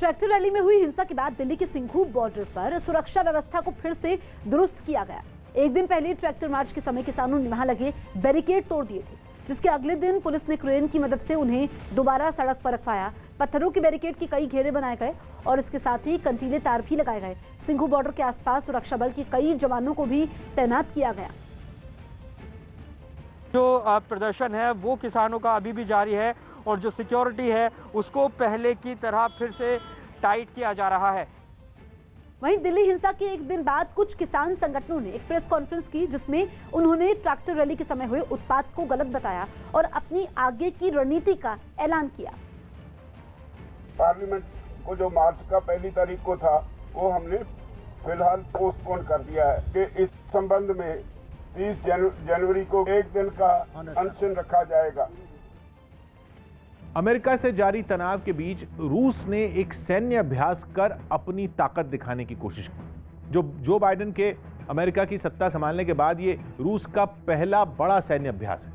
Tractor rally में हुई हिंसा के बाद दिल्ली के सिंघू बॉर्डर पर सुरक्षा व्यवस्था को फिर से दुरुस्त किया गया। एक दिन पहले ट्रैक्टर मार्च के समय किसानों ने वहां लगे बैरिकेड तोड़ दिए थे, जिसके अगले दिन पुलिस ने क्रेन की मदद से उन्हें दोबारा सड़क पर रखवाया। पत्थरों के बैरिकेड के कई घेरे बनाए गए और इसके साथ ही कंटीले तार भी लगाए गए। सिंघू बॉर्डर के आसपास सुरक्षा बल के कई जवानों को भी तैनात किया गया। जो प्रदर्शन है वो किसानों का अभी भी जारी है और जो सिक्योरिटी है उसको पहले की तरह फिर से टाइट किया जा रहा है। वहीं दिल्ली हिंसा के एक दिन बाद कुछ किसान संगठनों ने एक प्रेस कॉन्फ्रेंस की, जिसमें उन्होंने ट्रैक्टर रैली के समय हुए उत्पात को गलत बताया और अपनी आगे की रणनीति का ऐलान किया। पार्लियामेंट को जो मार्च का 1 तारीख को था वो हमने फिलहाल पोस्टपोन कर दिया है कि इस संबंध में 30 जनवरी को एक दिन का अनशन रखा जाएगा। अमेरिका से जारी तनाव के बीच रूस ने एक सैन्य अभ्यास कर अपनी ताकत दिखाने की कोशिश की। जो बाइडेन के अमेरिका की सत्ता संभालने के बाद ये रूस का पहला बड़ा सैन्य अभ्यास है,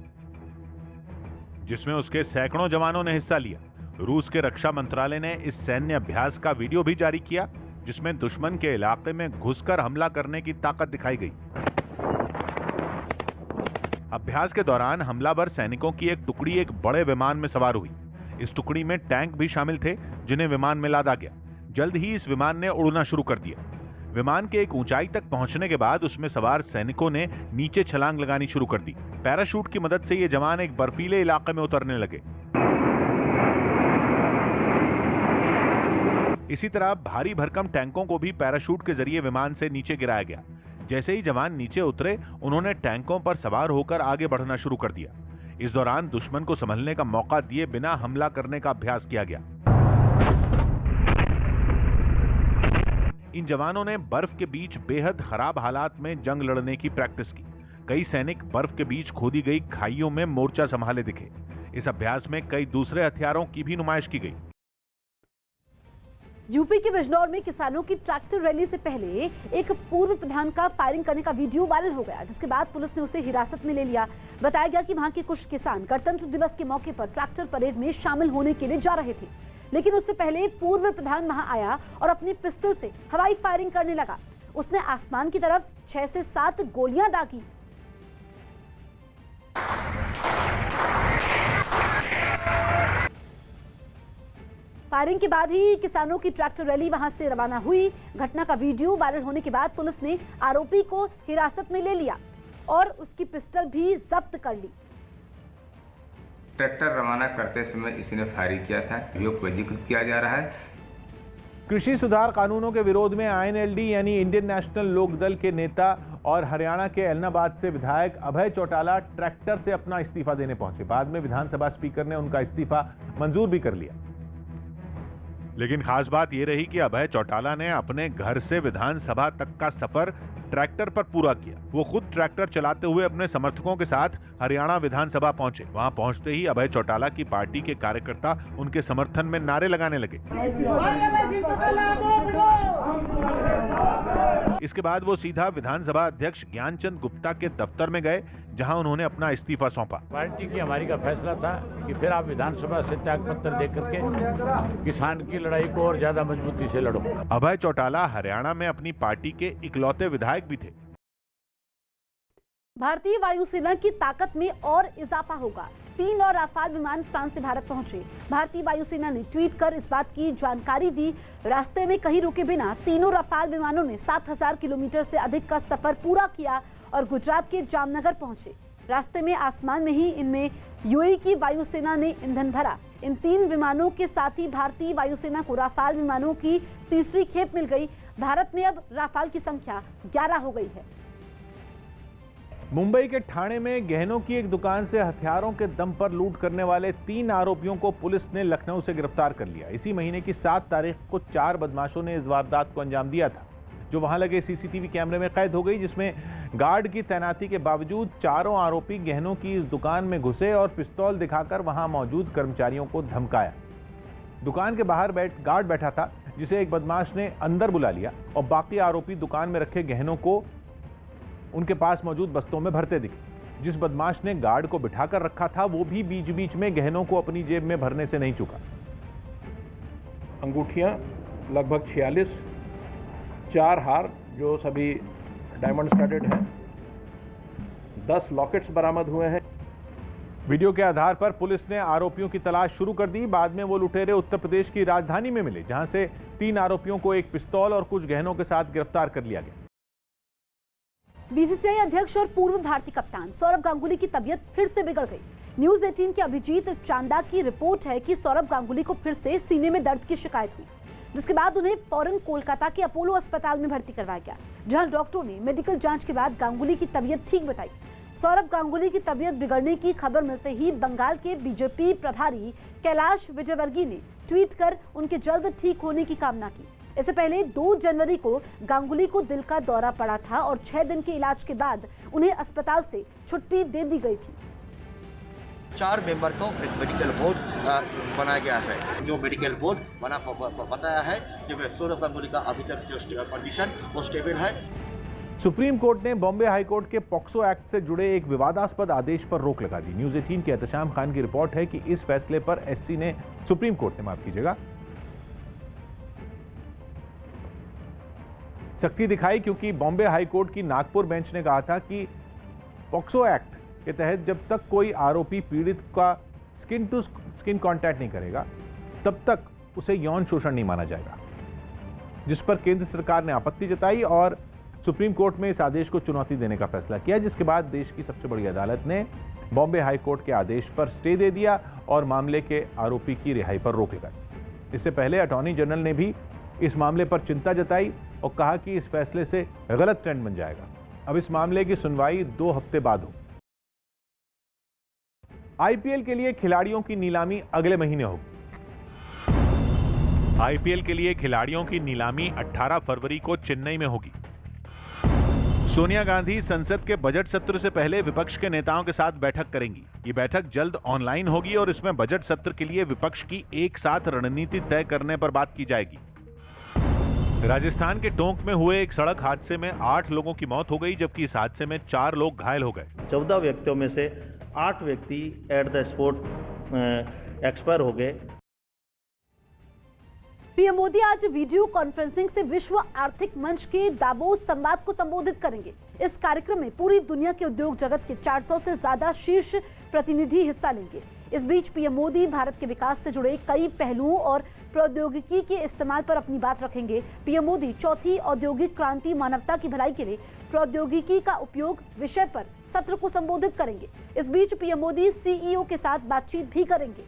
जिसमें उसके सैकड़ों जवानों ने हिस्सा लिया। रूस के रक्षा मंत्रालय ने इस सैन्य अभ्यास का वीडियो भी जारी किया, जिसमें दुश्मन के इलाके में घुसकर हमला करने की ताकत दिखाई गई। अभ्यास के दौरान हमलावर सैनिकों की एक टुकड़ी एक बड़े विमान में सवार हुई। इस टुकड़ी में टैंक भी शामिल थे, जिन्हें विमान में लादा गया। जल्द ही इस विमान ने उड़ना शुरू कर दिया। विमान के एक ऊंचाई तक पहुंचने के बाद उसमें सवार सैनिकों ने नीचे छलांग लगानी शुरू कर दी। पैराशूट की मदद से ये जवान एक बर्फीले इलाके में उतरने लगे। इसी तरह भारी भरकम टैंकों को भी पैराशूट के जरिए विमान से नीचे गिराया गया। जैसे ही जवान नीचे उतरे, उन्होंने टैंकों पर सवार होकर आगे बढ़ना शुरू कर दिया। इस दौरान दुश्मन को संभलने का मौका दिए बिना हमला करने का अभ्यास किया गया। इन जवानों ने बर्फ के बीच बेहद खराब हालात में जंग लड़ने की प्रैक्टिस की। कई सैनिक बर्फ के बीच खोदी गई खाइयों में मोर्चा संभाले दिखे। इस अभ्यास में कई दूसरे हथियारों की भी नुमाइश की गई। यूपी के बिजनौर में किसानों की ट्रैक्टर रैली से पहले एक पूर्व प्रधान का फायरिंग करने का वीडियो वायरल हो गया, जिसके बाद पुलिस ने उसे हिरासत में ले लिया। बताया गया कि वहां के कुछ किसान गणतंत्र दिवस के मौके पर ट्रैक्टर परेड में शामिल होने के लिए जा रहे थे, लेकिन उससे पहले पूर्व प्रधान वहां आया और अपनी पिस्टल से हवाई फायरिंग करने लगा। उसने आसमान की तरफ 6 से 7 गोलियां दागी। फायरिंग के बाद ही किसानों की ट्रैक्टर रैली वहां से रवाना हुई। घटना का वीडियो वायरल होने के बाद पुलिस ने आरोपी को हिरासत में ले लिया और उसकी पिस्टल भी जब्त कर ली। ट्रैक्टर रवाना करते समय इसने फायरिंग किया था, अभियोग पंजीकृत किया जा रहा है। कृषि सुधार कानूनों के विरोध में आईएनएलडी यानी इंडियन नेशनल लोकदल के नेता और हरियाणा के एलनाबाद से विधायक अभय चौटाला ट्रैक्टर से अपना इस्तीफा देने पहुंचे। बाद में विधानसभा स्पीकर ने उनका इस्तीफा मंजूर भी कर लिया। लेकिन खास बात यह रही कि अभय चौटाला ने अपने घर से विधानसभा तक का सफर ट्रैक्टर पर पूरा किया। वो खुद ट्रैक्टर चलाते हुए अपने समर्थकों के साथ हरियाणा विधानसभा पहुंचे। वहां पहुंचते ही अभय चौटाला की पार्टी के कार्यकर्ता उनके समर्थन में नारे लगाने लगे। इसके बाद वो सीधा विधानसभा अध्यक्ष ज्ञानचंद गुप्ता के दफ्तर में गए, जहां उन्होंने अपना इस्तीफा सौंपा। पार्टी की हमारी का फैसला था कि फिर आप विधानसभा से त्याग पत्र दे करके किसान की लड़ाई को और ज्यादा मजबूती से लड़ो। अभय चौटाला हरियाणा में अपनी पार्टी के इकलौते विधायक भी थे। भारतीय वायुसेना की ताकत में और इजाफा होगा। 3 और राफाल विमान फ्रांस से भारत पहुंचे। भारतीय वायुसेना ने ट्वीट कर इस बात की जानकारी दी। रास्ते में कहीं रुके बिना तीनों राफाल विमानों ने 7000 किलोमीटर से अधिक का सफर पूरा किया और गुजरात के जामनगर पहुंचे। रास्ते में आसमान में ही इनमें यूएई की वायुसेना ने ईंधन भरा। इन 3 विमानों के साथ ही भारतीय वायुसेना को राफाल विमानों की तीसरी खेप मिल गई। भारत में अब राफाल की संख्या 11 हो गई है। मुंबई के ठाणे में गहनों की एक दुकान से हथियारों के दम पर लूट करने वाले 3 आरोपियों को पुलिस ने लखनऊ से गिरफ्तार कर लिया। इसी महीने की 7 तारीख को 4 बदमाशों ने इस वारदात को अंजाम दिया था, जो वहां लगे सीसीटीवी कैमरे में कैद हो गई, जिसमें गार्ड की तैनाती के बावजूद चारों आरोपी गहनों की इस दुकान में घुसे और पिस्तौल दिखाकर वहां मौजूद कर्मचारियों को धमकाया। दुकान के बाहर गार्ड बैठा था, जिसे एक बदमाश ने अंदर बुला लिया और बाकी आरोपी दुकान में रखे गहनों को उनके पास मौजूद बस्तों में भरते दिखे। जिस बदमाश ने गार्ड को बिठाकर रखा था, वो भी बीच बीच में गहनों को अपनी जेब में भरने से नहीं चूका। अंगूठियां लगभग 46, 4 हार जो सभी डायमंड स्टडेड हैं, 10 लॉकेट्स बरामद हुए हैं। वीडियो के आधार पर पुलिस ने आरोपियों की तलाश शुरू कर दी। बाद में वो लुटेरे उत्तर प्रदेश की राजधानी में मिले, जहां से 3 आरोपियों को एक पिस्तौल और कुछ गहनों के साथ गिरफ्तार कर लिया गया। बीसीसीआई अध्यक्ष और पूर्व भारतीय कप्तान सौरव गांगुली की तबीयत फिर से बिगड़ गई। न्यूज 18 के अभिजीत चांदा की रिपोर्ट है कि सौरव गांगुली को फिर से सीने में दर्द की शिकायत हुई, जिसके बाद उन्हें फौरन कोलकाता के अपोलो अस्पताल में भर्ती करवाया गया, जहां डॉक्टरों ने मेडिकल जांच के बाद गांगुली की तबीयत ठीक बताई। सौरव गांगुली की तबीयत बिगड़ने की खबर मिलते ही बंगाल के बीजेपी प्रभारी कैलाश विजयवर्गीय ने ट्वीट कर उनके जल्द ठीक होने की कामना की। इससे पहले 2 जनवरी को गांगुली को दिल का दौरा पड़ा था और 6 दिन के इलाज के बाद उन्हें अस्पताल से छुट्टी दे दी गई थी। 4 मेंबर को एक मेडिकल बोर्ड बनाया गया है। जो मेडिकल बोर्ड बताया है कि सौरव गांगुली का अभी तक जो कंडीशन वो स्टेबल है। सुप्रीम कोर्ट ने बॉम्बे हाईकोर्ट के पॉक्सो एक्ट से जुड़े एक विवादास्पद आदेश पर रोक लगा दी। न्यूज 18 के एहतशाम खान की रिपोर्ट है कि इस फैसले पर सुप्रीम कोर्ट ने माफ कीजिएगा सख्ती दिखाई, क्योंकि बॉम्बे हाईकोर्ट की नागपुर बेंच ने कहा था कि पॉक्सो एक्ट के तहत जब तक कोई आरोपी पीड़ित का स्किन टू स्किन कांटेक्ट नहीं करेगा तब तक उसे यौन शोषण नहीं माना जाएगा, जिस पर केंद्र सरकार ने आपत्ति जताई और सुप्रीम कोर्ट में इस आदेश को चुनौती देने का फैसला किया, जिसके बाद देश की सबसे बड़ी अदालत ने बॉम्बे हाईकोर्ट के आदेश पर स्टे दे दिया और मामले के आरोपी की रिहाई पर रोक लगाई। इससे पहले अटॉर्नी जनरल ने भी इस मामले पर चिंता जताई और कहा कि इस फैसले से गलत ट्रेंड बन जाएगा। अब इस मामले की सुनवाई 2 हफ्ते बाद हो। आईपीएल के लिए खिलाड़ियों की नीलामी अगले महीने होगी। आईपीएल के लिए खिलाड़ियों की नीलामी 18 फरवरी को चेन्नई में होगी। सोनिया गांधी संसद के बजट सत्र से पहले विपक्ष के नेताओं के साथ बैठक करेंगी। ये बैठक जल्द ऑनलाइन होगी और इसमें बजट सत्र के लिए विपक्ष की एक साथ रणनीति तय करने पर बात की जाएगी। राजस्थान के टोंक में हुए एक सड़क हादसे में 8 लोगों की मौत हो गई, जबकि इस हादसे में 4 लोग घायल हो गए। 14 व्यक्तियों में से 8 व्यक्ति एट द स्पॉट एक्सपायर हो गए। पीएम मोदी आज वीडियो कॉन्फ्रेंसिंग से विश्व आर्थिक मंच के दावोस संवाद को संबोधित करेंगे। इस कार्यक्रम में पूरी दुनिया के उद्योग जगत के 400 से ज्यादा शीर्ष प्रतिनिधि हिस्सा लेंगे। इस बीच पीएम मोदी भारत के विकास से जुड़े कई पहलुओं और प्रौद्योगिकी के इस्तेमाल पर अपनी बात रखेंगे। पीएम मोदी चौथी औद्योगिक क्रांति मानवता की भलाई के लिए प्रौद्योगिकी का उपयोग विषय पर सत्र को संबोधित करेंगे। इस बीच पीएम मोदी सीईओ के साथ बातचीत भी करेंगे।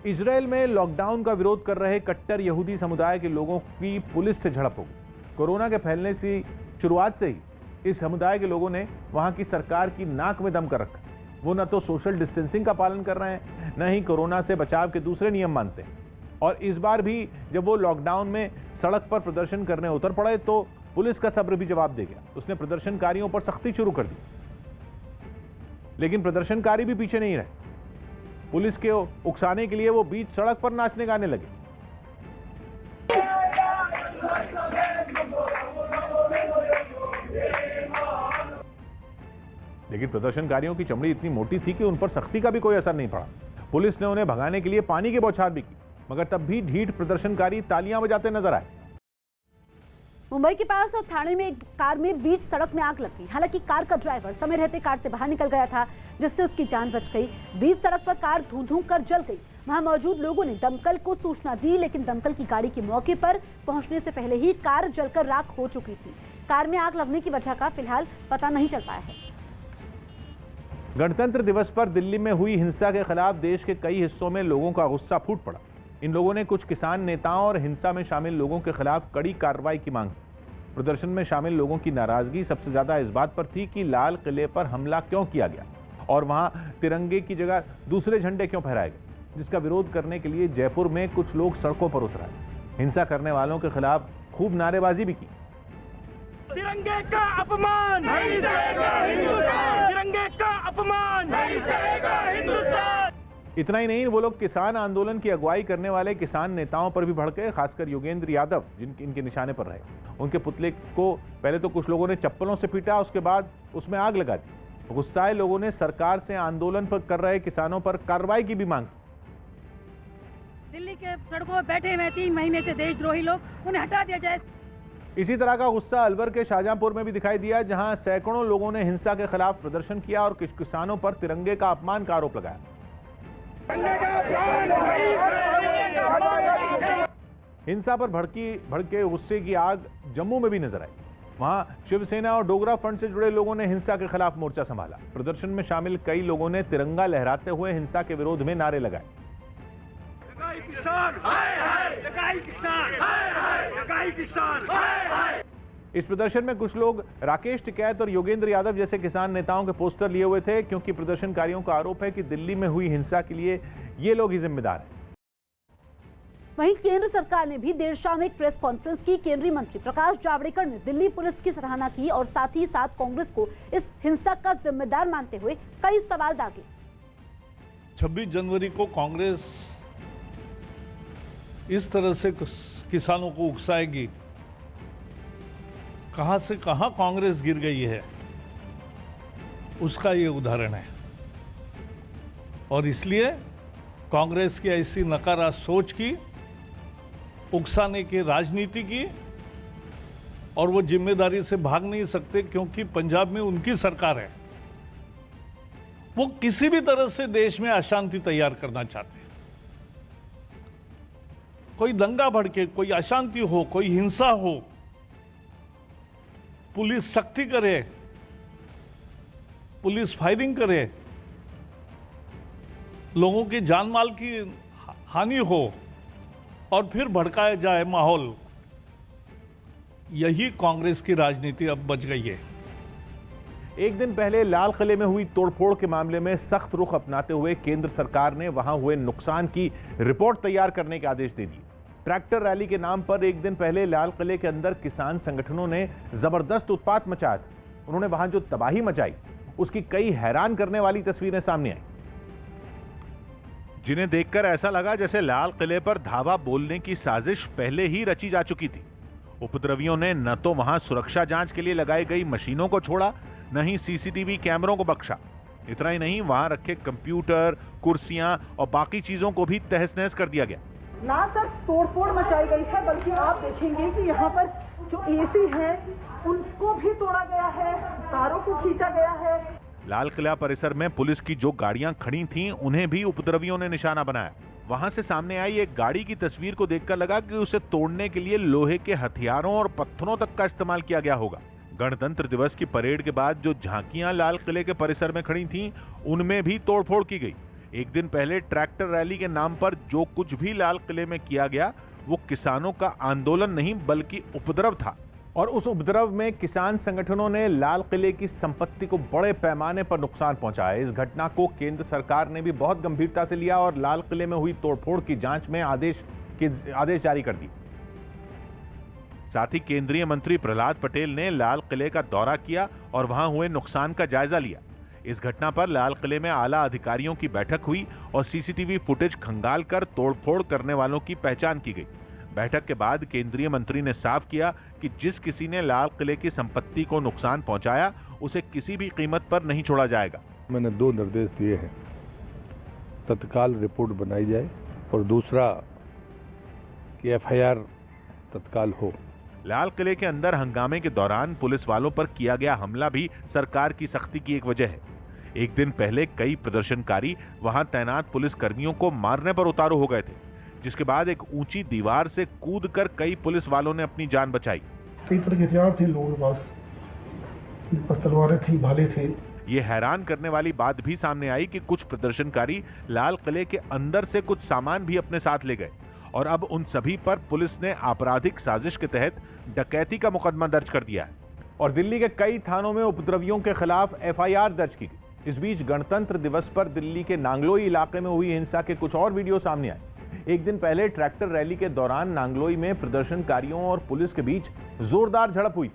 इजरायल में लॉकडाउन का विरोध कर रहे कट्टर यहूदी समुदाय के लोगों की पुलिस से झड़प हो गई। कोरोना के फैलने की शुरुआत से ही इस समुदाय के लोगों ने वहां की सरकार की नाक में दम कर रखा। वो न तो सोशल डिस्टेंसिंग का पालन कर रहे हैं, न ही कोरोना से बचाव के दूसरे नियम मानते हैं। और इस बार भी जब वो लॉकडाउन में सड़क पर प्रदर्शन करने उतर पड़े तो पुलिस का सब्र भी जवाब दे गया। उसने प्रदर्शनकारियों पर सख्ती शुरू कर दी, लेकिन प्रदर्शनकारी भी पीछे नहीं रहे। पुलिस के उकसाने के लिए वो बीच सड़क पर नाचने गाने लगे। लेकिन प्रदर्शनकारियों की चमड़ी इतनी मोटी थी कि उन पर सख्ती का भी कोई असर नहीं पड़ा। पुलिस ने उन्हें भगाने के लिए पानी की बौछार भी की, मगर तब भी ढीठ प्रदर्शनकारी तालियां बजाते नजर आए। मुंबई के पास थाने में एक कार में बीच सड़क में आग लग गई। हालांकि कार का ड्राइवर समय रहते कार से बाहर निकल गया था, जिससे उसकी जान बच गई। बीच सड़क पर कार धू-धू कर जल गई। वहां मौजूद लोगों ने दमकल को सूचना दी, लेकिन दमकल की गाड़ी के मौके पर पहुंचने से पहले ही कार जलकर राख हो चुकी थी। कार में आग लगने की वजह का फिलहाल पता नहीं चल पाया है। गणतंत्र दिवस पर दिल्ली में हुई हिंसा के खिलाफ देश के कई हिस्सों में लोगों का गुस्सा फूट पड़ा। इन लोगों ने कुछ किसान नेताओं और हिंसा में शामिल लोगों के खिलाफ कड़ी कार्रवाई की मांग की। प्रदर्शन में शामिल लोगों की नाराजगी सबसे ज्यादा इस बात पर थी कि लाल किले पर हमला क्यों किया गया और वहां तिरंगे की जगह दूसरे झंडे क्यों फहराए गए, जिसका विरोध करने के लिए जयपुर में कुछ लोग सड़कों पर उतर आए। हिंसा करने वालों के खिलाफ खूब नारेबाजी भी की। तिरंगे का अपमान नहीं सहेगा हिंदुस्तान, तिरंगे का अपमान नहीं सहेगा हिंदुस्तान। इतना ही नहीं, वो लोग किसान आंदोलन की अगुवाई करने वाले किसान नेताओं पर भी भड़के, खासकर योगेंद्र यादव जिनके इनके निशाने पर रहे। उनके पुतले को पहले तो कुछ लोगों ने चप्पलों से पीटा, उसके बाद उसमें आग लगा दी। गुस्साए लोगों ने सरकार से आंदोलन पर कर रहे किसानों पर कार्रवाई की भी मांग की। दिल्ली के सड़कों पर बैठे हुए 3 महीने से देशद्रोही लोग, उन्हें हटा दिया जाए। इसी तरह का गुस्सा अलवर के शाहजहांपुर में भी दिखाई दिया, जहां सैकड़ों लोगों ने हिंसा के खिलाफ प्रदर्शन किया और कुछ किसानों पर तिरंगे का अपमान का आरोप लगाया। हिंसा पर भड़के गुस्से की आग जम्मू में भी नजर आई। वहां शिवसेना और डोगरा फ्रंट से जुड़े लोगों ने हिंसा के खिलाफ मोर्चा संभाला। प्रदर्शन में शामिल कई लोगों ने तिरंगा लहराते हुए हिंसा के विरोध में नारे लगाए। इस प्रदर्शन में कुछ लोग राकेश टिकैत और योगेंद्र यादव जैसे किसान नेताओं के पोस्टर लिए हुए थे, क्योंकि प्रदर्शनकारियों का आरोप है कि दिल्ली में हुई हिंसा के लिए ये लोग ही जिम्मेदार हैं। वहीं केंद्र सरकार ने भी देर शाम एक प्रेस कॉन्फ्रेंस की। केंद्रीय मंत्री प्रकाश जावड़ेकर ने दिल्ली पुलिस की सराहना की और साथ ही साथ कांग्रेस को इस हिंसा का जिम्मेदार मानते हुए कई सवाल दागे। 26 जनवरी को कांग्रेस इस तरह से किसानों को उकसाएगी, कहां से कहां कांग्रेस गिर गई है, उसका ये उदाहरण है। और इसलिए कांग्रेस की ऐसी नकारा सोच की, उकसाने की राजनीति की, और वो जिम्मेदारी से भाग नहीं सकते क्योंकि पंजाब में उनकी सरकार है। वो किसी भी तरह से देश में अशांति तैयार करना चाहते हैं। कोई दंगा भड़के, कोई अशांति हो, कोई हिंसा हो, पुलिस सख्ती करे, पुलिस फायरिंग करे, लोगों की जान माल की हानि हो और फिर भड़काया जाए माहौल, यही कांग्रेस की राजनीति अब बच गई है। एक दिन पहले लाल किले में हुई तोड़फोड़ के मामले में सख्त रुख अपनाते हुए केंद्र सरकार ने वहां हुए नुकसान की रिपोर्ट तैयार करने के आदेश दे दिए। ट्रैक्टर रैली के नाम पर एक दिन पहले लाल किले के अंदर किसान संगठनों ने जबरदस्त उत्पात मचाया था। उन्होंने वहां जो तबाही मचाई, उसकी कई हैरान करने वाली तस्वीरें सामने आई, जिन्हें देखकर ऐसा लगा जैसे लाल किले पर धावा बोलने की साजिश पहले ही रची जा चुकी थी। उपद्रवियों ने न तो वहां सुरक्षा जांच के लिए लगाई गई मशीनों को छोड़ा, न ही सीसीटीवी कैमरों को बख्शा। इतना ही नहीं, वहां रखे कंप्यूटर, कुर्सियां और बाकी चीजों को भी तहस-नहस कर दिया गया। ना सिर्फ तोड़फोड़ मचाई गई है, बल्कि आप देखेंगे कि यहाँ पर जो एसी है उसको भी तोड़ा गया है, तारों को खींचा गया है। लाल किला परिसर में पुलिस की जो गाड़ियां खड़ी थीं, उन्हें भी उपद्रवियों ने निशाना बनाया। वहां से सामने आई एक गाड़ी की तस्वीर को देखकर लगा कि उसे तोड़ने के लिए लोहे के हथियारों और पत्थरों तक का इस्तेमाल किया गया होगा। गणतंत्र दिवस की परेड के बाद जो झांकियां लाल किले के परिसर में खड़ी थीं, उनमें भी तोड़फोड़ की गई। एक दिन पहले ट्रैक्टर रैली के नाम पर जो कुछ भी लाल किले में किया गया, वो किसानों का आंदोलन नहीं बल्कि उपद्रव था। और उस उपद्रव में किसान संगठनों ने लाल किले की संपत्ति को बड़े पैमाने पर नुकसान पहुंचाया। इस घटना को केंद्र सरकार ने भी बहुत गंभीरता से लिया और लाल किले में हुई तोड़फोड़ की जांच में आदेश जारी कर दिए। साथ ही केंद्रीय मंत्री प्रहलाद पटेल ने लाल किले का दौरा किया और वहां हुए नुकसान का जायजा लिया। इस घटना पर लाल किले में आला अधिकारियों की बैठक हुई और सीसीटीवी फुटेज खंगालकर तोड़फोड़ करने वालों की पहचान की गई। बैठक के बाद केंद्रीय मंत्री ने साफ किया कि जिस किसी ने लाल किले की संपत्ति को नुकसान पहुंचाया, उसे किसी भी कीमत पर नहीं छोड़ा जाएगा। मैंने 2 निर्देश दिए हैं, तत्काल रिपोर्ट बनाई जाए और दूसरा कि एफआईआर तत्काल हो। लाल किले के अंदर हंगामे के दौरान पुलिस वालों पर किया गया हमला भी सरकार की सख्ती की एक वजह है। एक दिन पहले कई प्रदर्शनकारी वहां तैनात पुलिस कर्मियों को मारने पर उतारू हो गए थे, जिसके बाद एक ऊंची दीवार से कूदकर कई पुलिस वालों ने अपनी जान बचाई। कई तरह के हथियार थे लोगों के पास, तलवारें थी, भाले थे। ये हैरान करने वाली बात भी सामने आई कि कुछ प्रदर्शनकारी लाल किले के अंदर से कुछ सामान भी अपने साथ ले गए और अब उन सभी पर पुलिस ने आपराधिक साजिश के तहत डकैती का मुकदमा दर्ज कर दिया है। और दिल्ली के कई थानों में उपद्रवियों के खिलाफ एफआईआर दर्ज की गई। इस बीच गणतंत्र दिवस पर दिल्ली के नांगलोई इलाके में हुई हिंसा के कुछ और वीडियो सामने आए। एक दिन पहले ट्रैक्टर रैली के दौरान नांगलोई में प्रदर्शनकारियों और पुलिस के बीच जोरदार झड़प हुई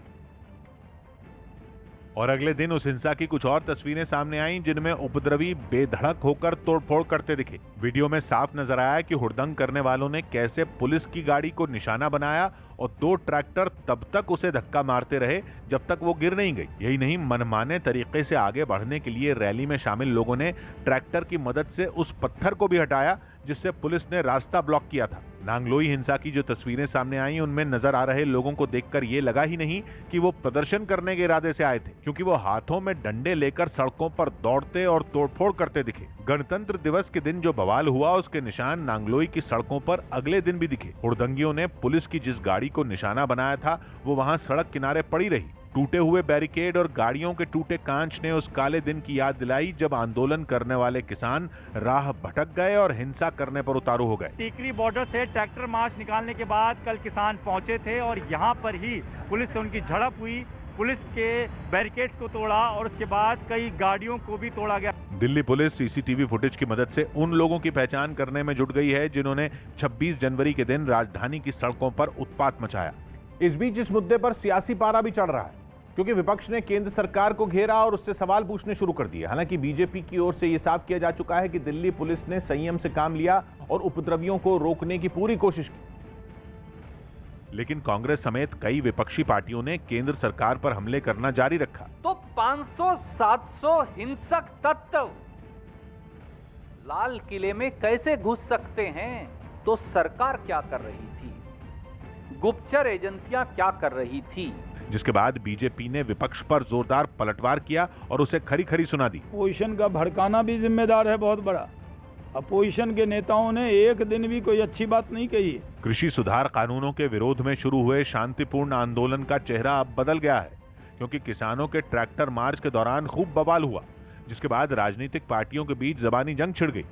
और अगले दिन उस हिंसा की कुछ और तस्वीरें सामने आईं, जिनमें उपद्रवी बेधड़क होकर तोड़फोड़ करते दिखे। वीडियो में साफ नजर आया कि हुड़दंग करने वालों ने कैसे पुलिस की गाड़ी को निशाना बनाया और 2 ट्रैक्टर तब तक उसे धक्का मारते रहे जब तक वो गिर नहीं गई। यही नहीं, मनमाने तरीके से आगे बढ़ने के लिए रैली में शामिल लोगों ने ट्रैक्टर की मदद से उस पत्थर को भी हटाया जिससे पुलिस ने रास्ता ब्लॉक किया था। नांगलोई हिंसा की जो तस्वीरें सामने आई उनमें नजर आ रहे लोगों को देखकर ये लगा ही नहीं कि वो प्रदर्शन करने के इरादे से आए थे, क्योंकि वो हाथों में डंडे लेकर सड़कों पर दौड़ते और तोड़फोड़ करते दिखे। गणतंत्र दिवस के दिन जो बवाल हुआ उसके निशान नांगलोई की सड़कों पर अगले दिन भी दिखे। हुड़दंगियों ने पुलिस की जिस गाड़ी को निशाना बनाया था वो वहां सड़क किनारे पड़ी रही। टूटे हुए बैरिकेड और गाड़ियों के टूटे कांच ने उस काले दिन की याद दिलाई जब आंदोलन करने वाले किसान राह भटक गए और हिंसा करने पर उतारू हो गए। टीकरी बॉर्डर से ट्रैक्टर मार्च निकालने के बाद कल किसान पहुंचे थे और यहां पर ही पुलिस से उनकी झड़प हुई। पुलिस के बैरिकेड्स को तोड़ा और उसके बाद कई गाड़ियों को भी तोड़ा गया। दिल्ली पुलिस सीसीटीवी फुटेज की मदद से उन लोगों की पहचान करने में जुट गई है जिन्होंने 26 जनवरी के दिन राजधानी की सड़कों पर उत्पात मचाया। इस बीच इस मुद्दे पर सियासी पारा भी चढ़ रहा है, क्योंकि विपक्ष ने केंद्र सरकार को घेरा और उससे सवाल पूछने शुरू कर दिए। हालांकि बीजेपी की ओर से यह साफ किया जा चुका है कि दिल्ली पुलिस ने संयम से काम लिया और उपद्रवियों को रोकने की पूरी कोशिश की। लेकिन कांग्रेस समेत कई विपक्षी पार्टियों ने केंद्र सरकार पर हमले करना जारी रखा। तो 500-700 हिंसक तत्व लाल किले में कैसे घुस सकते हैं? तो सरकार क्या कर रही थी, गुप्तचर एजेंसियां क्या कर रही थी? जिसके बाद बीजेपी ने विपक्ष पर जोरदार पलटवार किया और उसे खरी खरी सुना दी। अपोजिशन का भड़काना भी जिम्मेदार है बहुत बड़ा। अपोजिशन के नेताओं ने एक दिन भी कोई अच्छी बात नहीं कही है। कृषि सुधार कानूनों के विरोध में शुरू हुए शांतिपूर्ण आंदोलन का चेहरा अब बदल गया है, क्योंकि किसानों के ट्रैक्टर मार्च के दौरान खूब बवाल हुआ, जिसके बाद राजनीतिक पार्टियों के बीच जबानी जंग छिड़ गई।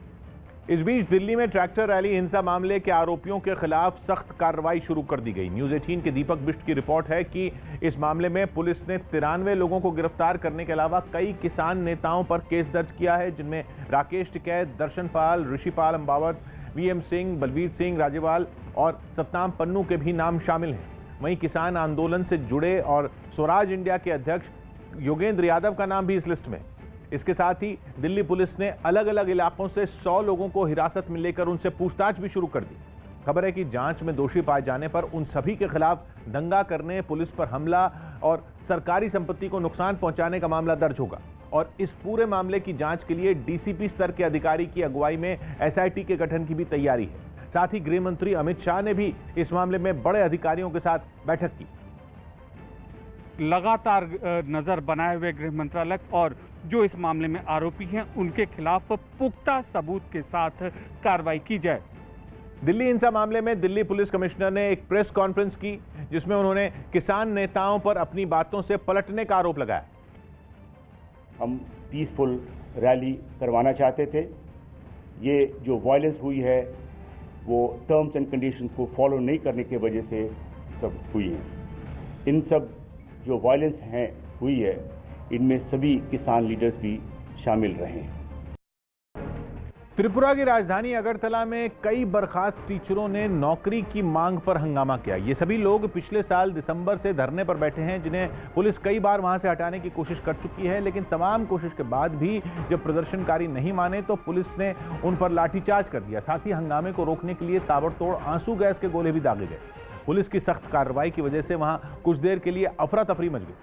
इस बीच दिल्ली में ट्रैक्टर रैली हिंसा मामले के आरोपियों के खिलाफ सख्त कार्रवाई शुरू कर दी गई। न्यूज़ 18 के दीपक बिष्ट की रिपोर्ट है कि इस मामले में पुलिस ने 93 लोगों को गिरफ्तार करने के अलावा कई किसान नेताओं पर केस दर्ज किया है, जिनमें राकेश टिकैत, दर्शन पाल, ऋषिपाल अम्बावत, वीएम सिंह, बलबीर सिंह राजेवाल और सतनाम पन्नू के भी नाम शामिल हैं। वहीं किसान आंदोलन से जुड़े और स्वराज इंडिया के अध्यक्ष योगेंद्र यादव का नाम भी इस लिस्ट में। इसके साथ ही दिल्ली पुलिस ने अलग अलग इलाकों से 100 लोगों को हिरासत में लेकर उनसे पूछताछ भी शुरू कर दी। खबर है कि जांच में दोषी पाए जाने पर उन सभी के खिलाफ दंगा करने, पुलिस पर हमला और सरकारी संपत्ति को नुकसान पहुंचाने का मामला दर्ज होगा। और इस पूरे मामले की जांच के लिए डीसीपी स्तर के अधिकारी की अगुवाई में एसआईटी के गठन की भी तैयारी है। साथ ही गृह मंत्री अमित शाह ने भी इस मामले में बड़े अधिकारियों के साथ बैठक की। लगातार नजर बनाए हुए गृह मंत्रालय और जो इस मामले में आरोपी हैं उनके खिलाफ पुख्ता सबूत के साथ कार्रवाई की जाए। दिल्ली हिंसा मामले में दिल्ली पुलिस कमिश्नर ने एक प्रेस कॉन्फ्रेंस की, जिसमें उन्होंने किसान नेताओं पर अपनी बातों से पलटने का आरोप लगाया। हम पीसफुल रैली करवाना चाहते थे। ये जो वायलेंस हुई है वो टर्म्स एंड कंडीशंस को फॉलो नहीं करने की वजह से सब हुई है। इन सब जो वायलेंस हुई है इनमें सभी किसान लीडर्स भी शामिल रहे। त्रिपुरा की राजधानी अगरतला में कई बर्खास्त टीचरों ने नौकरी की मांग पर हंगामा किया। ये सभी लोग पिछले साल दिसंबर से धरने पर बैठे हैं, जिन्हें पुलिस कई बार वहां से हटाने की कोशिश कर चुकी है। लेकिन तमाम कोशिश के बाद भी जब प्रदर्शनकारी नहीं माने तो पुलिस ने उन पर लाठीचार्ज कर दिया। साथ ही हंगामे को रोकने के लिए ताबड़तोड़ आंसू गैस के गोले भी दागे गए। पुलिस की सख्त कार्रवाई की वजह से वहां कुछ देर के लिए अफरा तफरी मच गई।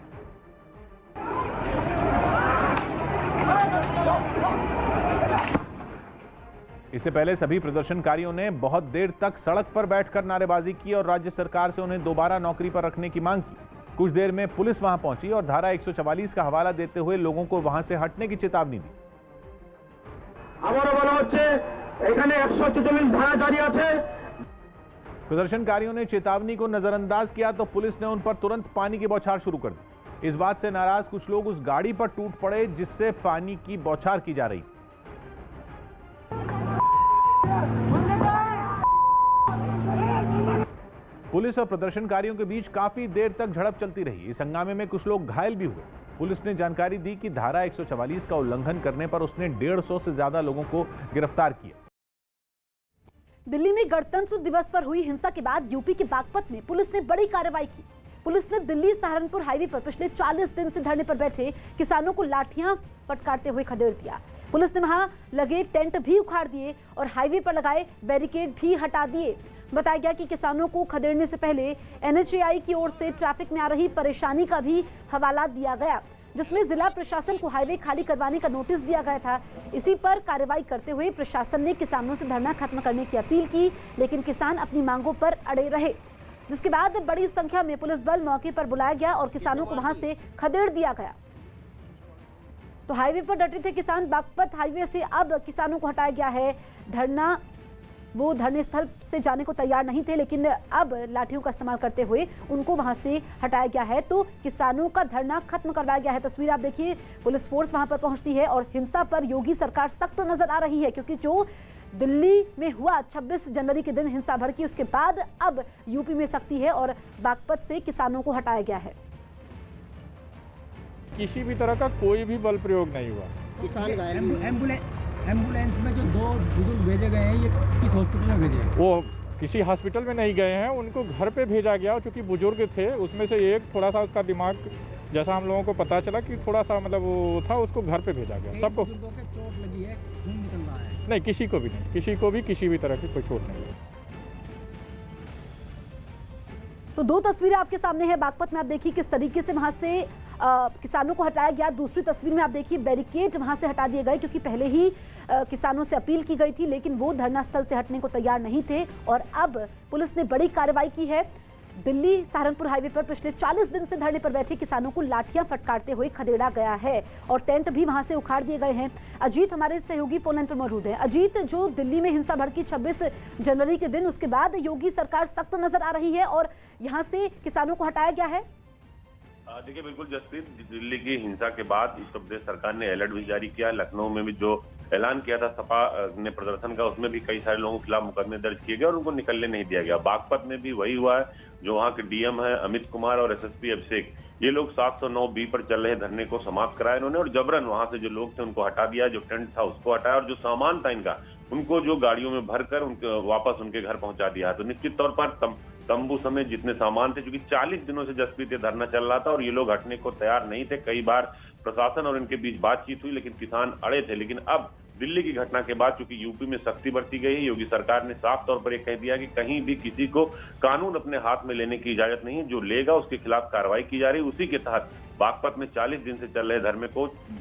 इससे पहले सभी प्रदर्शनकारियों ने बहुत देर तक सड़क पर बैठकर नारेबाजी की और राज्य सरकार से उन्हें दोबारा नौकरी पर रखने की मांग की। कुछ देर में पुलिस वहां पहुंची और धारा 144 का हवाला देते हुए लोगों को वहां से हटने की चेतावनी दी। प्रदर्शनकारियों ने चेतावनी को नजरअंदाज किया तो पुलिस ने उन पर तुरंत पानी की बौछार शुरू कर दी। इस बात से नाराज कुछ लोग उस गाड़ी पर टूट पड़े जिससे पानी की बौछार की जा रही। पुलिस और प्रदर्शनकारियों के बीच काफी देर तक झड़प चलती रही। इस हंगामे में कुछ लोग घायल भी हुए। पुलिस ने जानकारी दी कि धारा 144 का उल्लंघन करने पर उसने 150 से ज्यादा लोगों को गिरफ्तार किया। दिल्ली में गणतंत्र दिवस पर हुई हिंसा के बाद यूपी के बागपत में पुलिस ने बड़ी कार्रवाई की। पुलिस ने दिल्ली सहारनपुर हाईवे पर पिछले 40 दिन से धरने पर बैठे किसानों को लाठियां फटकारते हुए खदेड़ दिया। पुलिस ने वहां लगे टेंट भी उखाड़ दिए और हाईवे पर लगाए बैरिकेड भी हटा दिए। बताया गया कि किसानों को खदेड़ने से पहले एनएचएआई की ओर से ट्रैफिक में आ रही परेशानी का भी हवाला दिया गया। जिसमें जिला प्रशासन को हाईवे खाली करवाने का नोटिस दिया गया था। इसी पर कार्रवाई करते हुए प्रशासन ने किसानों से धरना खत्म करने की अपील की, लेकिन किसान अपनी मांगों पर अड़े रहे, जिसके बाद बड़ी संख्या में पुलिस बल मौके पर बुलाया गया और किसानों को वहां से खदेड़ दिया गया। तो हाईवे पर डटे थे किसान। बागपत हाईवे से अब किसानों को हटाया गया है। वो धरने स्थल से जाने को तैयार नहीं थे, लेकिन अब लाठियों का इस्तेमाल करते हुए उनको वहां से हटाया गया है। तो किसानों का धरना खत्म करवाया गया है। तस्वीर आप देखिए, पुलिस फोर्स वहां पर पहुंचती है और हिंसा पर योगी सरकार सख्त नजर आ रही है, क्योंकि जो दिल्ली में हुआ 26 जनवरी के दिन हिंसा भड़की, उसके बाद अब यूपी में सख्ती है और बागपत से किसानों को हटाया गया है। किसी भी तरह का कोई भी बल प्रयोग नहीं हुआ। किसान एम्बुलेंस में जो 2 बुजुर्ग भेजे गए हैं, ये किस हॉस्पिटल में भेजे हैं? वो किसी हॉस्पिटल में नहीं गए हैं, उनको घर पे भेजा गया, क्योंकि बुजुर्ग थे। उसमें से एक थोड़ा सा उसका दिमाग, जैसा हम लोगों को पता चला कि थोड़ा सा मतलब वो था, उसको घर पे भेजा गया। सबको चोट लगी है, खून निकल रहा है? नहीं, किसी को भी नहीं, किसी को भी किसी भी तरह की कोई चोट नहीं है। तो 2 तस्वीरें आपके सामने है। बागपत में आप देखिए किस तरीके से वहां से किसानों को हटाया गया। दूसरी तस्वीर में आप देखिए बैरिकेड वहां से हटा दिए गए, क्योंकि पहले ही किसानों से अपील की गई थी, लेकिन वो धरना स्थल से हटने को तैयार नहीं थे। और अब पुलिस ने बड़ी कार्रवाई की है। दिल्ली सहारनपुर हाईवे पर पिछले 40 दिन से धरने पर बैठे किसानों को लाठियां फटकारते हुए खदेड़ा गया है और टेंट भी वहां से उखाड़ दिए गए हैं। अजीत हमारे सहयोगी फोन लाइन पर मौजूद है। अजीत, जो दिल्ली में हिंसा भड़की 26 जनवरी के दिन, उसके बाद योगी सरकार सख्त नजर आ रही है और यहां से किसानों को हटाया गया है। देखिए, बिल्कुल जसप्रीत, दिल्ली की हिंसा के बाद उत्तर प्रदेश सरकार ने अलर्ट भी जारी किया। लखनऊ में भी जो ऐलान किया था सपा ने प्रदर्शन का, उसमें भी कई सारे लोगों के खिलाफ मुकदमे दर्ज किए गए और उनको निकलने नहीं दिया गया। बागपत में भी वही हुआ है। जो वहाँ के डीएम है अमित कुमार और एसएसपी अभिषेक, ये लोग 709B पर चल रहे धरने को समाप्त कराया इन्होंने और जबरन वहां से जो लोग थे उनको हटा दिया, जो टेंट था उसको हटाया और जो सामान था इनका उनको जो गाड़ियों में भरकर उनको वापस उनके घर पहुंचा दिया। तो निश्चित तौर पर तंबू समेत जितने सामान थे, क्योंकि 40 दिनों से जसप्रीत ये धरना चल रहा था और ये लोग हटने को तैयार नहीं थे। कई बार प्रशासन और इनके बीच बातचीत हुई, लेकिन किसान अड़े थे। लेकिन अब दिल्ली की घटना के बाद चूंकि यूपी में सख्ती बरती गई है, योगी सरकार ने साफ तौर पर यह कह दिया कि कहीं भी किसी को कानून अपने हाथ में लेने की इजाजत नहीं है। जो लेगा उसके खिलाफ कार्रवाई की जा रही है। उसी के तहत बागपत में 40 दिन से चल रहे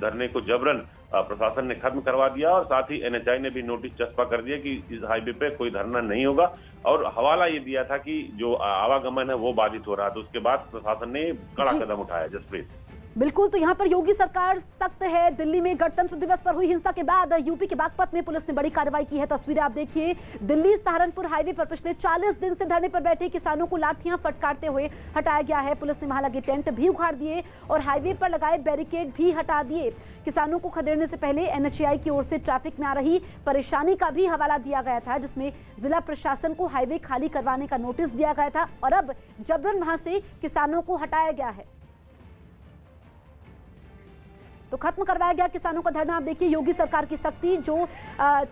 धरने को जबरन प्रशासन ने खत्म करवा दिया और साथ ही एनएचआई ने भी नोटिस चस्पा कर दिया कि इस हाईवे पे कोई धरना नहीं होगा और हवाला ये दिया था कि जो आवागमन है वो बाधित हो रहा है। तो उसके बाद प्रशासन ने कड़ा कदम उठाया। जसप्रीत, बिल्कुल, तो यहाँ पर योगी सरकार सख्त है। दिल्ली में गणतंत्र दिवस पर हुई हिंसा के बाद यूपी के बागपत में पुलिस ने बड़ी कार्रवाई की है। तस्वीरें आप देखिए, दिल्ली सहारनपुर हाईवे पर पिछले 40 दिन से धरने पर बैठे किसानों को लाठियां फटकारते हुए हटाया गया है। पुलिस ने वहां लगे टेंट भी उखाड़ दिए और हाईवे पर लगाए बैरिकेड भी हटा दिए। किसानों को खदेड़ने से पहले एनएचएआई की ओर से ट्रैफिक में आ रही परेशानी का भी हवाला दिया गया था, जिसमें जिला प्रशासन को हाईवे खाली करवाने का नोटिस दिया गया था और अब जबरन वहां से किसानों को हटाया गया है। तो खत्म करवाया गया किसानों का धरना। आप देखिए योगी सरकार की सख्ती, जो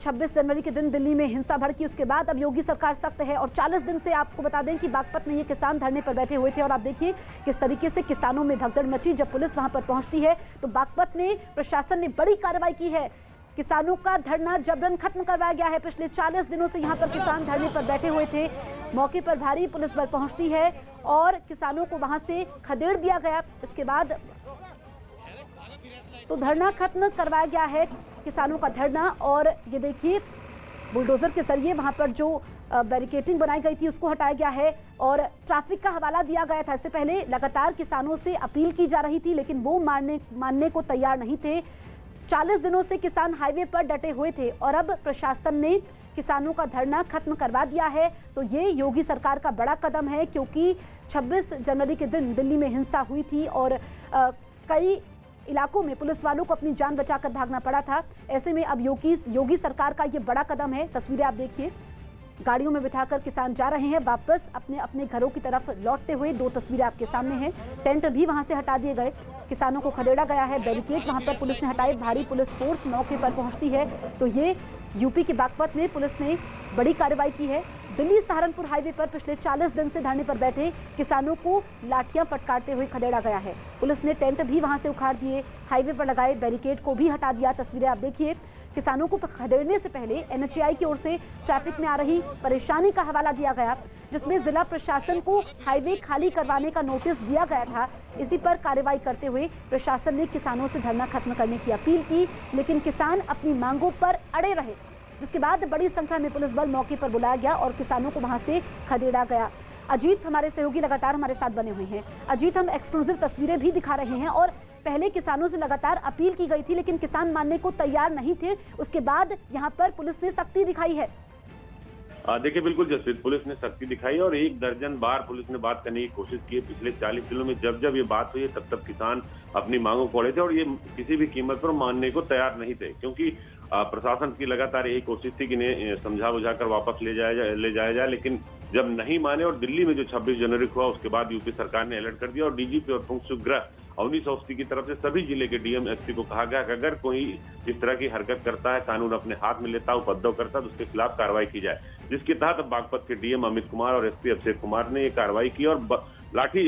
26 जनवरी के दिन दिल्ली में हिंसा भड़की, उसके बाद अब योगी सरकार सख्त है और 40 दिन से आपको बता दें कि बागपत में ये किसान धरने पर बैठे हुए थे और आप देखिए किस तरीके से किसानों में भगदड़ मची। जब पुलिस वहां पर पहुंचती है तो बागपत में प्रशासन ने बड़ी कार्रवाई की है। किसानों का धरना जबरन खत्म करवाया गया है। पिछले 40 दिनों से यहाँ पर किसान धरने पर बैठे हुए थे। मौके पर भारी पुलिस बल पहुंचती है और किसानों को वहां से खदेड़ दिया गया। इसके बाद तो धरना खत्म करवाया गया है, किसानों का धरना। और ये देखिए बुलडोजर के जरिए वहां पर जो बैरिकेडिंग बनाई गई थी उसको हटाया गया है और ट्रैफिक का हवाला दिया गया था। इससे पहले लगातार किसानों से अपील की जा रही थी, लेकिन वो मानने को तैयार नहीं थे। 40 दिनों से किसान हाईवे पर डटे हुए थे और अब प्रशासन ने किसानों का धरना खत्म करवा दिया है। तो ये योगी सरकार का बड़ा कदम है, क्योंकि 26 जनवरी के दिन दिल्ली में हिंसा हुई थी और कई इलाकों में पुलिस वालों को अपनी जान बचाकर भागना पड़ा था। ऐसे में अब योगी सरकार का ये बड़ा कदम है। तस्वीरें आप देखिए, गाड़ियों में बिठाकर किसान जा रहे हैं वापस अपने अपने घरों की तरफ लौटते हुए। 2 तस्वीरें आपके सामने हैं। टेंट भी वहां से हटा दिए गए, किसानों को खदेड़ा गया है। बैरिकेड वहां पर पुलिस ने हटाए, भारी पुलिस फोर्स मौके पर पहुंचती है। तो ये यूपी के बागपत में पुलिस ने बड़ी कार्रवाई की है। दिल्ली सहारनपुर हाईवे पर पिछले 40 दिन से धरने पर बैठे किसानों को लाठियां फटकारते हुए खदेड़ा गया है। पुलिस ने टेंट भी वहां से उखाड़ दिए, हाईवे पर लगाए बैरिकेड को भी हटा दिया। तस्वीरें आप देखिए, किसानों को खदेड़ने से पहले NHAI की ओर से ट्रैफिक में आ रही परेशानी का हवाला दिया गया, जिसमें जिला प्रशासन को हाईवे खाली करवाने का नोटिस दिया गया था। इसी पर कार्रवाई करते हुए प्रशासन ने किसानों से धरना खत्म करने की अपील की, लेकिन किसान अपनी मांगों पर अड़े रहे, जिसके बाद बड़ी संख्या में पुलिस बल मौके पर बुलाया गया और किसानों को वहां से खदेड़ा गया। अजीत, हमारे सहयोगी लगातार हमारे साथ बने हुए हैं। अजीत, हम एक्सक्लूसिव तस्वीरें भी दिखा रहे हैं और पहले किसानों से लगातार अपील की गई थी, लेकिन किसान मानने को तैयार नहीं थे। उसके बाद यहां पर पुलिस ने सख्ती दिखाई है। देखिए, बिल्कुल जसप्रीत, पुलिस ने सख्ती दिखाई और 1 दर्जन बार पुलिस ने बात करने की कोशिश की। पिछले 40 दिनों में जब जब ये बात हुई तब किसान अपनी मांगों को अड़े थे और ये किसी भी कीमत पर मानने को तैयार नहीं थे, क्योंकि प्रशासन की लगातार यही कोशिश थी कि इन्हें समझा बुझाकर वापस ले जाया जाए, लेकिन जब नहीं माने और दिल्ली में जो 26 जनवरी को हुआ उसके बाद यूपी सरकार ने अलर्ट कर दिया और डीजीपी और पुंछगृह अवनीश अवस्थी की तरफ से सभी जिले के डीएम एसपी को कहा गया कि अगर कोई इस तरह की हरकत करता है, कानून अपने हाथ में लेता है, उपद्रव करता है, तो उसके खिलाफ कार्रवाई की जाए, जिसके तहत बागपत के डीएम अमित कुमार और एसपी अभिषेक कुमार ने ये कार्रवाई की और लाठी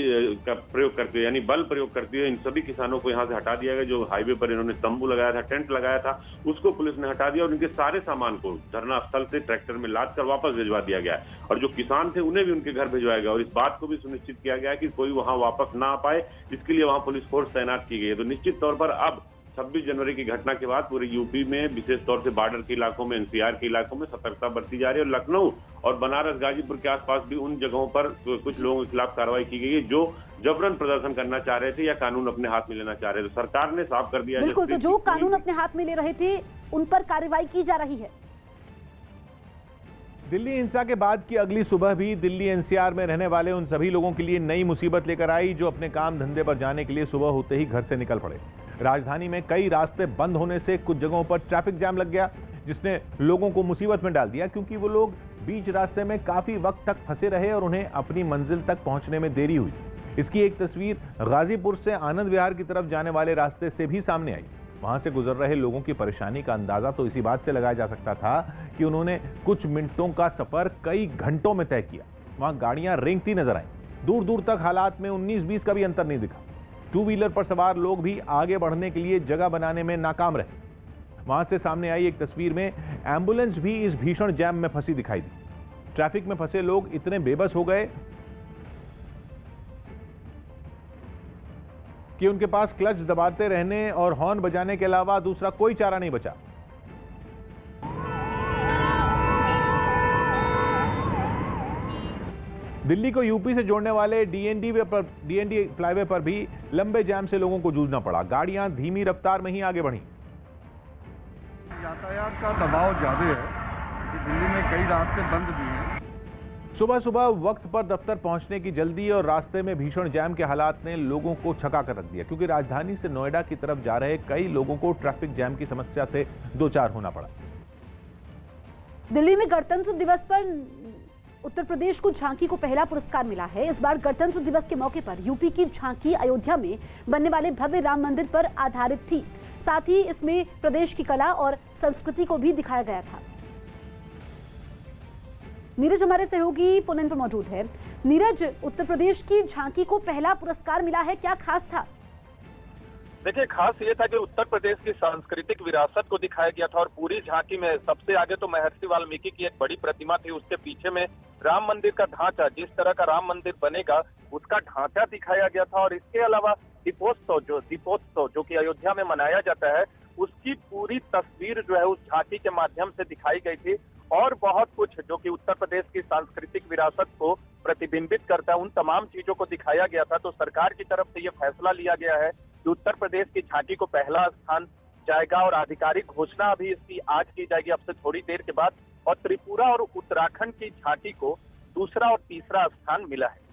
का प्रयोग करते हुए, यानी बल प्रयोग करते हुए इन सभी किसानों को यहाँ से हटा दिया गया। जो हाईवे पर इन्होंने तंबू लगाया था, टेंट लगाया था, उसको पुलिस ने हटा दिया और इनके सारे सामान को धरना स्थल से ट्रैक्टर में लाद कर वापस भिजवा दिया गया और जो किसान थे उन्हें भी उनके घर भिजवाया गया और इस बात को भी सुनिश्चित किया गया कि कोई वहां वापस ना आ पाए, इसके लिए वहां पुलिस फोर्स तैनात की गई है। तो निश्चित तौर पर अब 26 जनवरी की घटना के बाद पूरे यूपी में विशेष तौर से बॉर्डर के इलाकों में, एनसीआर के इलाकों में सतर्कता बरती जा रही है और लखनऊ और बनारस, गाजीपुर के आसपास भी उन जगहों पर कुछ लोगों के खिलाफ कार्रवाई की गई है जो जबरन प्रदर्शन करना चाह रहे थे या कानून अपने हाथ में लेना चाह रहे थे। तो सरकार ने साफ कर दिया, बिल्कुल, तो जो कानून अपने हाथ में ले रहे थे उन पर कार्रवाई की जा रही है। दिल्ली हिंसा के बाद की अगली सुबह भी दिल्ली एनसीआर में रहने वाले उन सभी लोगों के लिए नई मुसीबत लेकर आई जो अपने काम धंधे पर जाने के लिए सुबह होते ही घर से निकल पड़े। राजधानी में कई रास्ते बंद होने से कुछ जगहों पर ट्रैफिक जाम लग गया, जिसने लोगों को मुसीबत में डाल दिया, क्योंकि वो लोग बीच रास्ते में काफी वक्त तक फंसे रहे और उन्हें अपनी मंजिल तक पहुंचने में देरी हुई। इसकी एक तस्वीर गाजीपुर से आनंद विहार की तरफ जाने वाले रास्ते से भी सामने आई। वहां से गुजर रहे लोगों की परेशानी का अंदाजा तो इसी बात से लगाया जा सकता था कि उन्होंने कुछ मिनटों का सफर कई घंटों में तय किया। वहां गाड़ियां रेंगती नजर आईं, दूर दूर तक हालात में 19-20 का भी अंतर नहीं दिखा। 2 व्हीलर पर सवार लोग भी आगे बढ़ने के लिए जगह बनाने में नाकाम रहे। वहां से सामने आई एक तस्वीर में एम्बुलेंस भी इस भीषण जैम में फंसी दिखाई दी। ट्रैफिक में फंसे लोग इतने बेबस हो गए कि उनके पास क्लच दबाते रहने और हॉर्न बजाने के अलावा दूसरा कोई चारा नहीं बचा। दिल्ली को यूपी से जोड़ने वाले डीएनडी फ्लाईवे पर भी लंबे जाम से लोगों को जूझना पड़ा। गाड़ियां धीमी रफ्तार में ही आगे बढ़ी। यातायात का दबाव ज्यादा है, दिल्ली में कई रास्ते बंद भी हैं। सुबह सुबह वक्त पर दफ्तर पहुंचने की जल्दी और रास्ते में भीषण जैम के हालात ने लोगों को छका कर रख दिया, क्योंकि राजधानी से नोएडा की तरफ जा रहे कई लोगों को ट्रैफिक जैम की समस्या से दो चार होना पड़ा। दिल्ली में गणतंत्र दिवस पर उत्तर प्रदेश को झांकी को पहला पुरस्कार मिला है। इस बार गणतंत्र दिवस के मौके पर यूपी की झांकी अयोध्या में बनने वाले भव्य राम मंदिर पर आधारित थी। साथ ही इसमें प्रदेश की कला और संस्कृति को भी दिखाया गया था। नीरज हमारे सहयोगी फोन इन पर मौजूद है। नीरज, उत्तर प्रदेश की झांकी को पहला पुरस्कार मिला है, क्या खास था? देखिए, खास ये था कि उत्तर प्रदेश की सांस्कृतिक विरासत को दिखाया गया था और पूरी झांकी में सबसे आगे तो महर्षि वाल्मीकि की एक बड़ी प्रतिमा थी, उसके पीछे में राम मंदिर का ढांचा, जिस तरह का राम मंदिर बनेगा उसका ढांचा दिखाया गया था। और इसके अलावा दीपोत्सव जो कि अयोध्या में मनाया जाता है, उसकी पूरी तस्वीर जो है उस झांकी के माध्यम से दिखाई गई थी और बहुत कुछ जो कि उत्तर प्रदेश की सांस्कृतिक विरासत को प्रतिबिंबित करता है, उन तमाम चीजों को दिखाया गया था। तो सरकार की तरफ से ये फैसला लिया गया है कि उत्तर प्रदेश की झांकी को पहला स्थान जाएगा और आधिकारिक घोषणा अभी इसकी आज की जाएगी, अब से थोड़ी देर के बाद। और त्रिपुरा और उत्तराखंड की झांकी को दूसरा और तीसरा स्थान मिला है।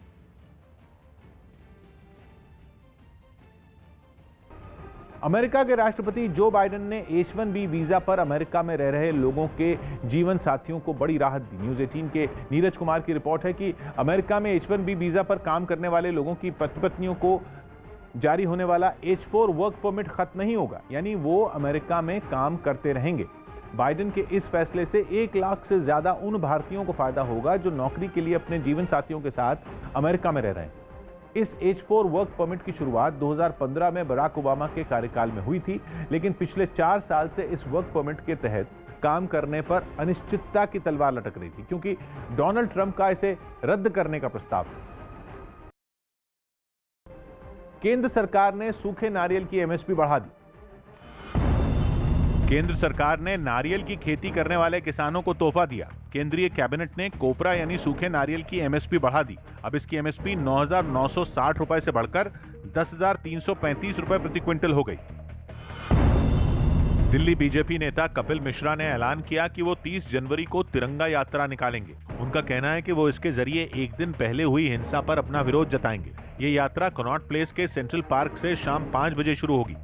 अमेरिका के राष्ट्रपति जो बाइडेन ने H-1B वीजा पर अमेरिका में रह रहे लोगों के जीवन साथियों को बड़ी राहत दी। न्यूज़ 18 के नीरज कुमार की रिपोर्ट है कि अमेरिका में H-1B वीजा पर काम करने वाले लोगों की पत्नियों को जारी होने वाला H-4 वर्क परमिट खत्म नहीं होगा, यानी वो अमेरिका में काम करते रहेंगे। बाइडेन के इस फैसले से 1 लाख से ज्यादा उन भारतीयों को फायदा होगा जो नौकरी के लिए अपने जीवन साथियों के साथ अमेरिका में रह रहे हैं। इस H4 वर्क परमिट की शुरुआत 2015 में बराक ओबामा के कार्यकाल में हुई थी, लेकिन पिछले 4 साल से इस वर्क परमिट के तहत काम करने पर अनिश्चितता की तलवार लटक रही थी, क्योंकि डोनाल्ड ट्रंप का इसे रद्द करने का प्रस्ताव था। केंद्र सरकार ने सूखे नारियल की MSP बढ़ा दी। केंद्र सरकार ने नारियल की खेती करने वाले किसानों को तोहफा दिया। केंद्रीय कैबिनेट ने कोपरा यानी सूखे नारियल की MSP बढ़ा दी। अब इसकी MSP 9,960 रुपए से बढ़कर 10,335 रुपए प्रति क्विंटल हो गई। दिल्ली बीजेपी नेता कपिल मिश्रा ने ऐलान किया कि वो 30 जनवरी को तिरंगा यात्रा निकालेंगे। उनका कहना है कि वो इसके जरिए एक दिन पहले हुई हिंसा पर अपना विरोध जताएंगे। ये यात्रा कनॉट प्लेस के सेंट्रल पार्क से शाम 5 बजे शुरू होगी।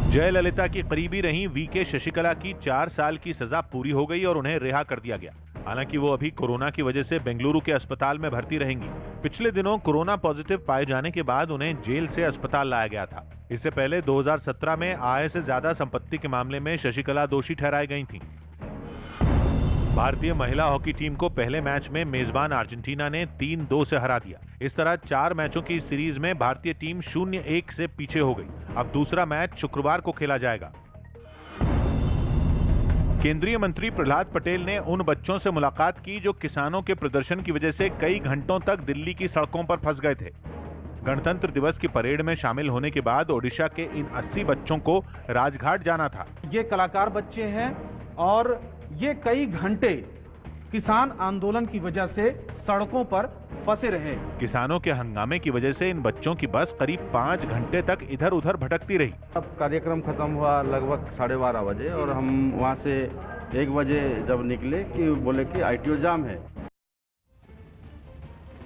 जयललिता की करीबी रही VK शशिकला की 4 साल की सजा पूरी हो गई और उन्हें रिहा कर दिया गया। हालांकि वो अभी कोरोना की वजह से बेंगलुरु के अस्पताल में भर्ती रहेंगी। पिछले दिनों कोरोना पॉजिटिव पाए जाने के बाद उन्हें जेल से अस्पताल लाया गया था। इससे पहले 2017 में आय से ज्यादा संपत्ति के मामले में शशिकला दोषी ठहराई गई थीं। भारतीय महिला हॉकी टीम को पहले मैच में मेजबान अर्जेंटीना ने 3-2 से हरा दिया। इस तरह 4 मैचों की सीरीज में भारतीय टीम 0-1 से पीछे हो गई। अब दूसरा मैच शुक्रवार को खेला जाएगा। केंद्रीय मंत्री प्रहलाद पटेल ने उन बच्चों से मुलाकात की जो किसानों के प्रदर्शन की वजह से कई घंटों तक दिल्ली की सड़कों पर फंस गए थे। गणतंत्र दिवस की परेड में शामिल होने के बाद ओडिशा के इन 80 बच्चों को राजघाट जाना था। ये कलाकार बच्चे हैं और ये कई घंटे किसान आंदोलन की वजह से सड़कों पर फंसे रहे। किसानों के हंगामे की वजह से इन बच्चों की बस करीब 5 घंटे तक इधर उधर भटकती रही। अब कार्यक्रम खत्म हुआ लगभग 12:30 बजे और हम वहां से 1 बजे जब निकले कि बोले कि ITO जाम है।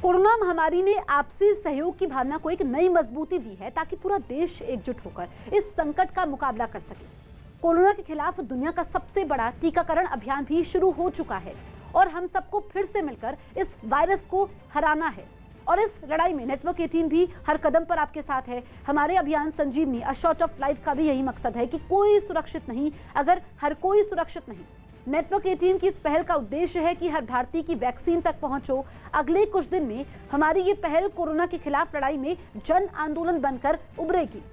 कोरोना महामारी ने आपसी सहयोग की भावना को एक नई मजबूती दी है ताकि पूरा देश एकजुट होकर इस संकट का मुकाबला कर सके। कोरोना के खिलाफ दुनिया का सबसे बड़ा टीकाकरण अभियान भी शुरू हो चुका है और हम सबको फिर से मिलकर इस वायरस को हराना है। और इस लड़ाई में नेटवर्क 18 भी हर कदम पर आपके साथ है। हमारे अभियान संजीवनी अ शॉट ऑफ लाइफ का भी यही मकसद है कि कोई सुरक्षित नहीं अगर हर कोई सुरक्षित नहीं। नेटवर्क 18 की इस पहल का उद्देश्य है कि हर भारतीय की वैक्सीन तक पहुंचो। अगले कुछ दिन में हमारी ये पहल कोरोना के खिलाफ लड़ाई में जन आंदोलन बनकर उभरेगी।